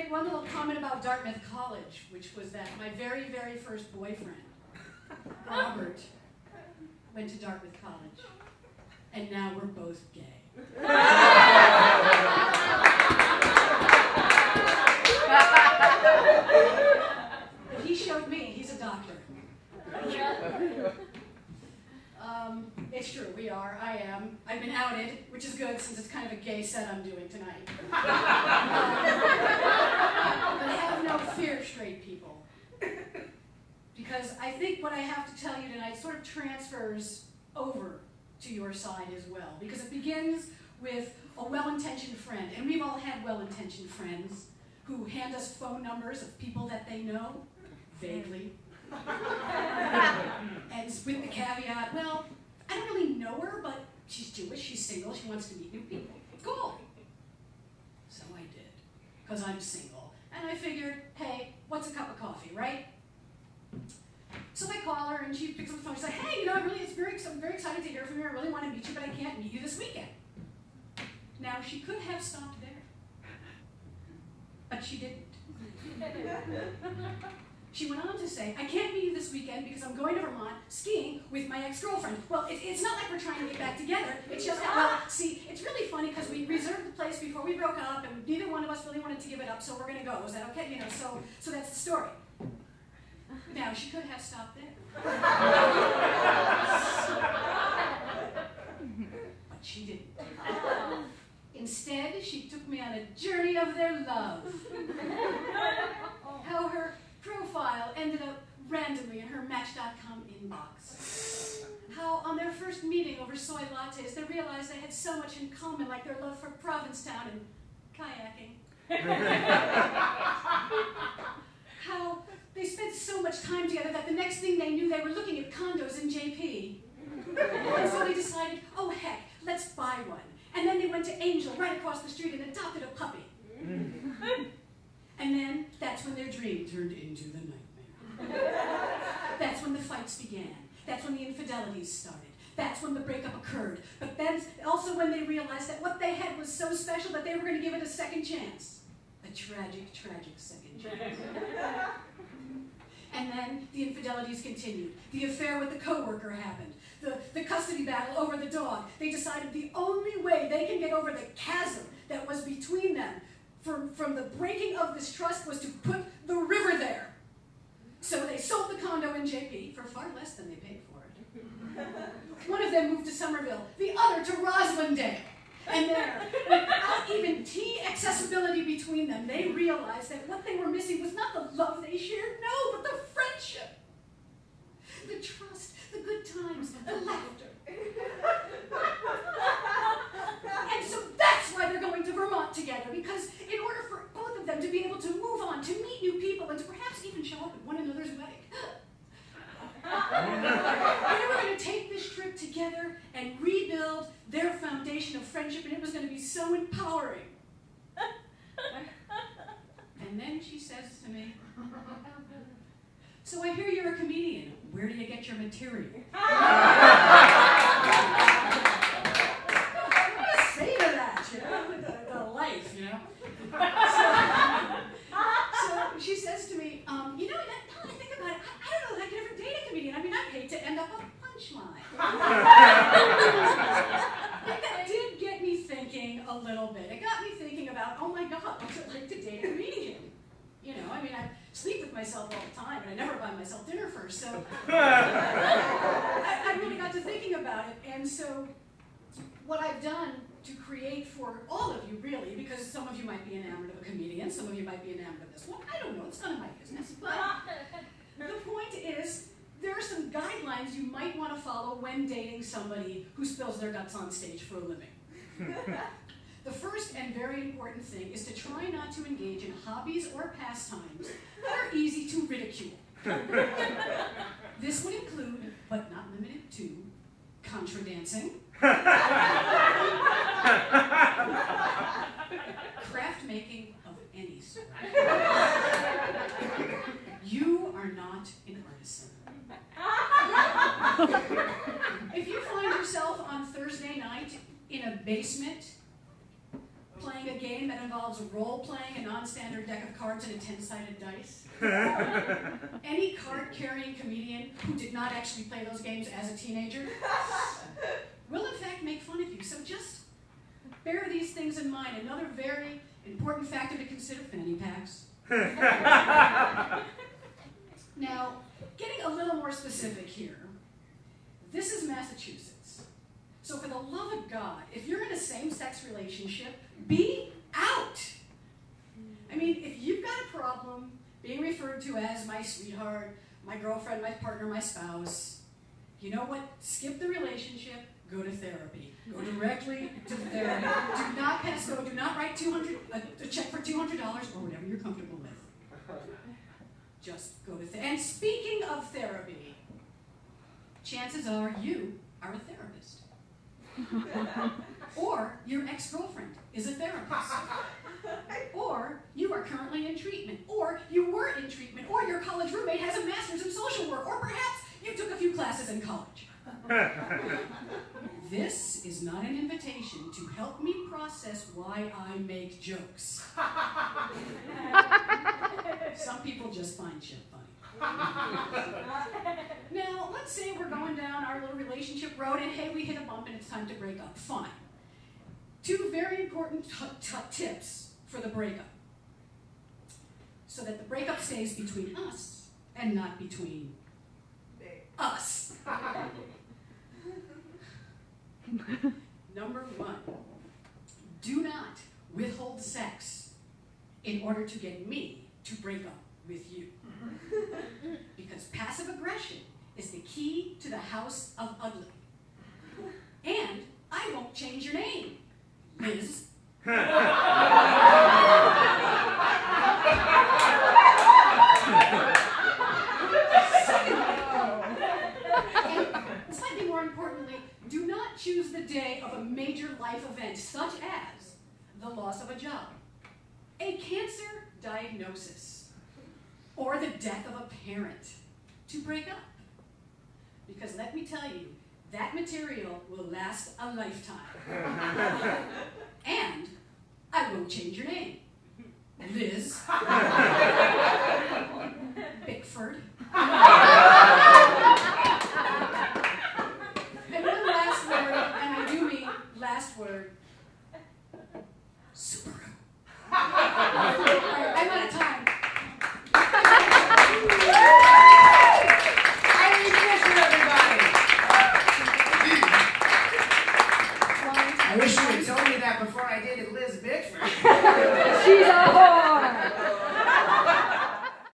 make one little comment about Dartmouth College, which was that my very, very first boyfriend, Robert, went to Dartmouth College, and now we're both gay. But he showed me, he's a doctor. It's true, we are, I am. I've been outed, which is good since it's kind of a gay set I'm doing tonight. But have no fear, straight people. Because I think what I have to tell you tonight sort of transfers over to your side as well. Because it begins with a well-intentioned friend, and we've all had well-intentioned friends who hand us phone numbers of people that they know, vaguely. And with the caveat, well, I don't really know her, but she's Jewish, she's single, she wants to meet new people. Cool. So I did, because I'm single. And I figured, hey, what's a cup of coffee, right? So I call her, and she picks up the phone. She's like, hey, you know, I'm very excited to hear from you. I really want to meet you, but I can't meet you this weekend. Now, she could have stopped there, but she didn't. She went on to say, I can't meet you this weekend because I'm going to Vermont skiing with my ex-girlfriend. Well, it's not like we're trying to get back together. It's just that, well, see, it's really funny because we reserved the place before we broke up, and neither one of us really wanted to give it up, so we're going to go. Is that okay? You know, so that's the story. Now, she could have stopped there. But she didn't. Instead, she took me on a journey of their love. How her profile ended up randomly in her Match.com inbox. How on their first meeting over soy lattes, they realized they had so much in common, like their love for Provincetown and kayaking. How they spent so much time together that the next thing they knew, they were looking at condos in JP. And so they decided, oh heck, let's buy one. And then they went to Angel right across the street and adopted a puppy. And then that's when their dream turned into the nightmare. That's when the fights began. That's when the infidelities started. That's when the breakup occurred. But then also when they realized that what they had was so special that they were going to give it a second chance. A tragic, tragic second chance. And then the infidelities continued. The affair with the coworker happened. The custody battle over the dog. They decided the only way they can get over the chasm that was between them from the breaking of this trust was to put the river there. So they sold the condo in JP for far less than they paid for it. One of them moved to Somerville, the other to Roslindale. And there, without even tea accessibility between them, they realized that what they were missing was not the love they shared, no, but the friendship. The trust, the good times, the laughter. And so that's why they're going to Vermont together, because in order for both of them to be able to move on, to meet new people, and to perhaps even show up at one another's wedding, they were going to take this trip together and rebuild their foundation of friendship, and it was going to be so empowering. And then she says to me, so I hear you're a comedian. Where do you get your material? What do you say to that, you know, the life, you know? So she says to me, you know, now I think about it, I don't know if I could ever date a comedian. I mean, I'd hate to end up a punchline. That did get me thinking a little bit. It got me thinking about, oh my God, what's it like to date a comedian? You know, I mean, I sleep with myself all the time, and I never buy myself dinner first, so I really got to thinking about it. And so what I've done to create for all of you, really, because some of you might be enamored of a comedian, some of you might be enamored of this one. I don't know, it's none of my business. But the point is, there are some guidelines you might want to follow when dating somebody who spills their guts on stage for a living. The first and very important thing is to try not to engage in hobbies or pastimes that are easy to ridicule. This would include, but not limited to, contra dancing, craft making of any sort. You are not an artisan. If you find yourself on Thursday night in a basement playing a game game that involves role-playing a non-standard deck of cards and a 10-sided dice? Any card-carrying comedian who did not actually play those games as a teenager will in fact make fun of you. So just bear these things in mind. Another very important factor to consider, fanny packs. Now, getting a little more specific here, this is Massachusetts. So for the love of God, if you're in a same-sex relationship, be out. I mean, if you've got a problem being referred to as my sweetheart, my girlfriend, my partner, my spouse, you know what? Skip the relationship, go to therapy. Go directly to therapy. Do not pass go. Do not write a check for $200 or whatever you're comfortable with. Just go to therapy. And speaking of therapy, chances are you are a therapist. Or your ex-girlfriend is a therapist. Or you are currently in treatment. Or you were in treatment. Or your college roommate has a master's in social work. Or perhaps you took a few classes in college. This is not an invitation to help me process why I make jokes. Some people just find shit funny. Now, let's say we're going down our little relationship road and hey, we hit a bump and it's time to break up. Fine. Two very important tips for the breakup. So that the breakup stays between us and not between us. Number one, do not withhold sex in order to get me to break up with you. Because passive aggression is the key to the house of ugly. And I won't change your name, Liz. And slightly more importantly, do not choose the day of a major life event, such as the loss of a job, a cancer diagnosis, or the death of a parent to break up. Because let me tell you, that material will last a lifetime. And I won't change your name. Liz. Bickford. And one last word, and I do mean last word, Subaru. Alright, I'm out of time. I wish you had told me that before I dated Liz Bickford. She's a whore!